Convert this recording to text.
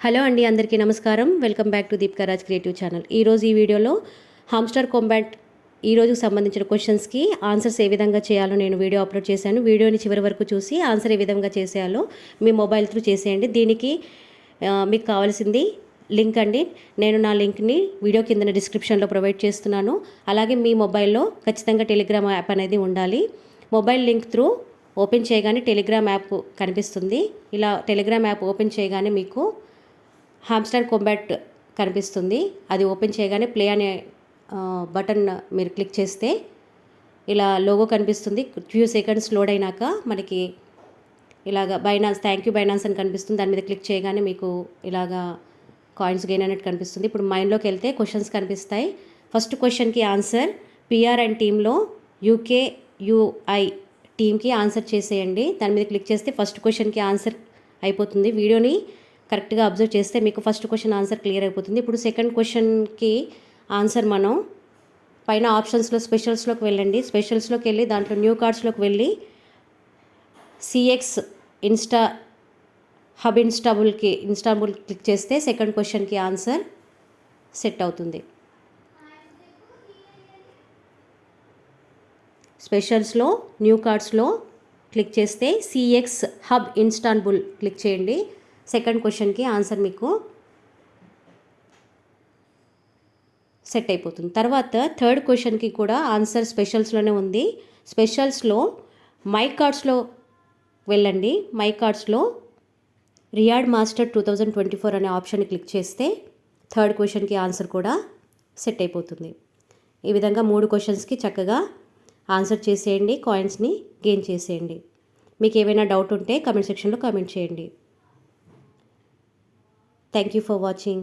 Hello అండి, అందరికీ నమస్కారం. Welcome back to Deepika Raj creative channel. ఈరోజు ఈ వీడియోలో హామ్స్టర్ కాంబాట్ ఈ రోజుకు సంబంధించిన క్వశ్చన్స్కి ఆన్సర్స్ ఏ విధంగా చేయాలో నేను వీడియో అప్లోడ్ చేశాను. వీడియోని చివరి వరకు చూసి ఆన్సర్ ఏ విధంగా చేసేయాలో మీ మొబైల్ త్రూ చేసేయండి. దీనికి మీకు కావాల్సింది లింక్ అండి. నేను నా లింక్ని వీడియో కింద డిస్క్రిప్షన్లో ప్రొవైడ్ చేస్తున్నాను. అలాగే మీ మొబైల్లో ఖచ్చితంగా టెలిగ్రామ్ యాప్ అనేది ఉండాలి. మొబైల్ లింక్ త్రూ ఓపెన్ చేయగానే టెలిగ్రామ్ యాప్ కనిపిస్తుంది. ఇలా టెలిగ్రామ్ యాప్ ఓపెన్ చేయగానే మీకు హామ్స్టర్ కాంబాట్ కనిపిస్తుంది. అది ఓపెన్ చేయగానే ప్లే అనే బటన్ మీరు క్లిక్ చేస్తే ఇలా లోగో కనిపిస్తుంది. ఫ్యూ సెకండ్స్ లోడ్ అయినాక మనకి ఇలాగ బైనాన్స్, థ్యాంక్ యూ బైనాన్స్ అని కనిపిస్తుంది. దాని మీద క్లిక్ చేయగానే మీకు ఇలాగా కాయిన్స్ గెయిన్ అన్నట్టు కనిపిస్తుంది. ఇప్పుడు మైండ్లోకి వెళ్తే క్వశ్చన్స్ కనిపిస్తాయి. ఫస్ట్ క్వశ్చన్కి ఆన్సర్ పిఆర్ అండ్ టీంలో యూకేయుఐ టీమ్కి ఆన్సర్ చేసేయండి. దాని మీద క్లిక్ చేస్తే ఫస్ట్ క్వశ్చన్కి ఆన్సర్ అయిపోతుంది. వీడియోని కరెక్ట్గా అబ్జర్వ్ చేస్తే మీకు ఫస్ట్ క్వశ్చన్ ఆన్సర్ క్లియర్ అయిపోతుంది. ఇప్పుడు సెకండ్ క్వశ్చన్కి ఆన్సర్ మనం పైన ఆప్షన్స్లో స్పెషల్స్లోకి వెళ్ళండి. స్పెషల్స్లోకి వెళ్ళి దాంట్లో న్యూ కార్డ్స్లోకి వెళ్ళి సిఎక్స్ హబ్ ఇన్స్టాబుల్ క్లిక్ చేస్తే సెకండ్ క్వశ్చన్కి ఆన్సర్ సెట్ అవుతుంది. స్పెషల్స్లో న్యూ కార్డ్స్లో క్లిక్ చేస్తే సిఎక్స్ హబ్ ఇన్స్టాన్బుల్ క్లిక్ చేయండి. సెకండ్ క్వశ్చన్కి ఆన్సర్ మీకు సెట్ అయిపోతుంది. తర్వాత థర్డ్ క్వశ్చన్కి కూడా ఆన్సర్ స్పెషల్స్లోనే ఉంది. స్పెషల్స్లో మై కార్డ్స్లో వెళ్ళండి. మై కార్డ్స్లో రియాడ్ మాస్టర్ 2024 అనే ఆప్షన్ని క్లిక్ చేస్తే థర్డ్ క్వశ్చన్కి ఆన్సర్ కూడా సెట్ అయిపోతుంది. ఈ విధంగా 3 క్వశ్చన్స్కి చక్కగా ఆన్సర్ చేసేయండి. కాయిన్స్ని గెయిన్ చేసేయండి. మీకు ఏమైనా డౌట్ ఉంటే కామెంట్ సెక్షన్లో కామెంట్ చేయండి. Thank you for watching.